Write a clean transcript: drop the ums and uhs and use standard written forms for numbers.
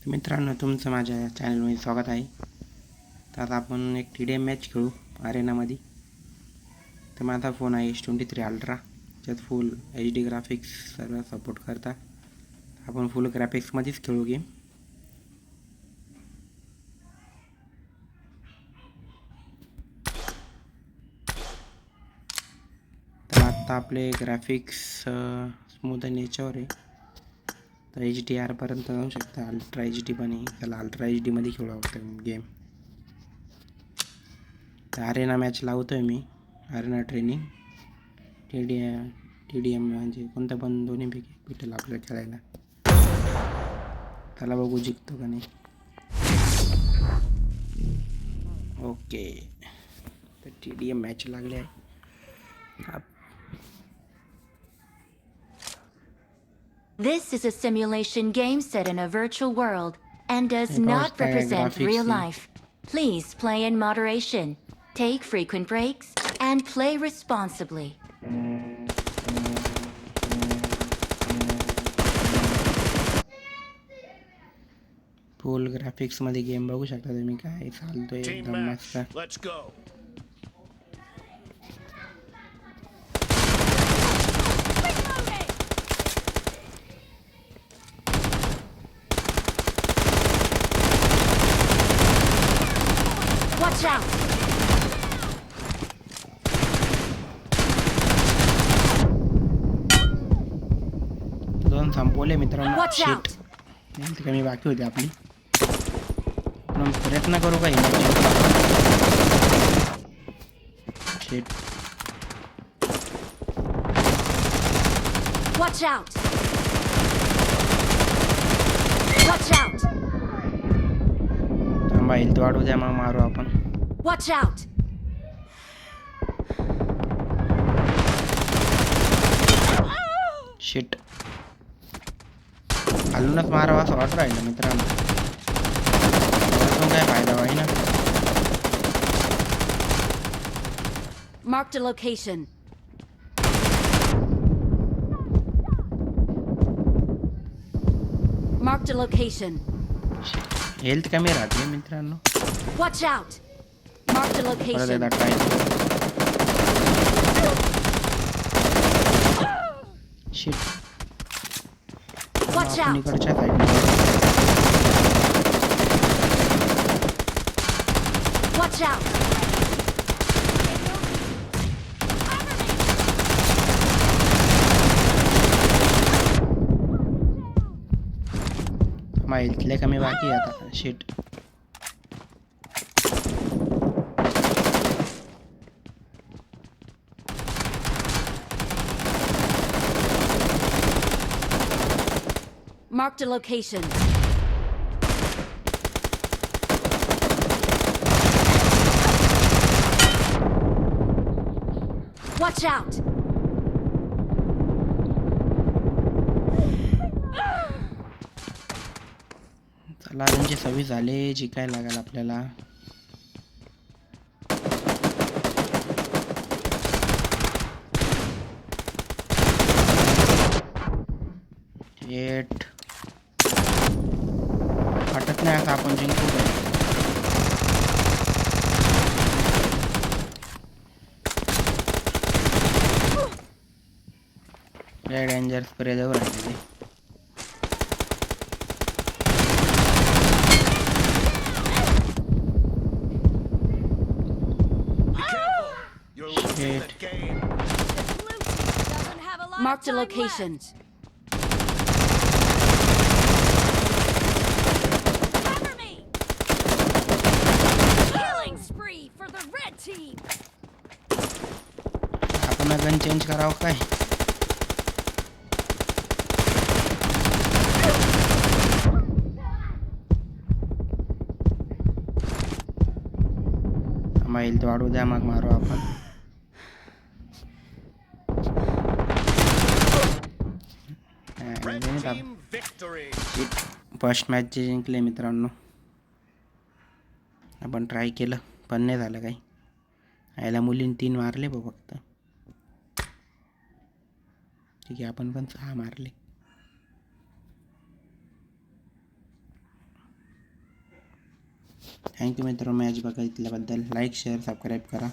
मित्रांनो, तुमचं माझ्या चॅनलमध्ये स्वागत आहे. तर आता आपण एक TDM मॅच खेळू अरेनामध्ये. तर माझा फोन आहे S23 अल्ट्रा, ज्यात फुल HD ग्राफिक्स सर्व सपोर्ट करता. आपण फुल ग्राफिक्समध्येच खेळू गेम. तर आता आपले ग्राफिक्स स्मूथ आणि याच्यावर आहे. तर HDR पर्यंत जाऊ शकता. अल्ट्रा HD पण आहे. त्याला अल्ट्रा HD मध्ये खेळू आपण गेम. तर अरेना मॅच लावतोय मी. अरेना ट्रेनिंग TDM म्हणजे कोणतं पण दोन्हीपैकी भेटेल आपल्याला खेळायला. त्याला बघू जिंकतो का नाही. ओके, तर TDM मॅच लागले आहे. This is a simulation game set in a virtual world and does हे पाऊस not काय represent graphics real आहे. life. Please play in moderation, take frequent breaks, and play responsibly. Full graphics मध्ये game बघू शकता तुम्ही. काय चालतोय एकदम मस्त. Let's go. Watch out! दोन संपवले मित्रांनो. Watch out! शेट कमी बाकी होती आपली. आपण प्रयत्न करू का? शेट Watch out! Watch out! थांबा, हेल्थ वाढू द्या, मग मारू आपण. Watch out! शेट खालूनच मारावं असं वाटू राहिलं मित्रांनो. त्यातून काय फायदा होई ना. Marked a location. Marked a location. Health कमी राहते मित्रांनो. Watch out! Marked a परत location. एकदा ट्राय. शिट, Watch आपण out! इकडच्या साईडने. Watch out! मग हेल्थले कमी बाकी आहे आता. Shit, Marked a location. Watch out! चला, त्यांचे 26 झाले. जिंकायला लागेल आपल्याला. शेट, वाटत नाही आता आपण जिंकू काय. डेंजर स्प्रे जवळ राहिले ते. You're losing the game. Marked a location. Cover me! Killing spree for the red team! आपण गन चेंज करावं काय. हेल्थ वाढू द्या, मग मारू आपण. Red team victory. First match जिंकले मित्रांनो. आपण ट्राय केलं पण नाही झालं काही. याला मुलींनी 3 मारले बघ फक्त. ठीक आहे, आपण पण 6 मारले. थँक्यू मित्रांनो मॅच बघितल्याबद्दल. लाईक शेअर सबस्क्राईब करा.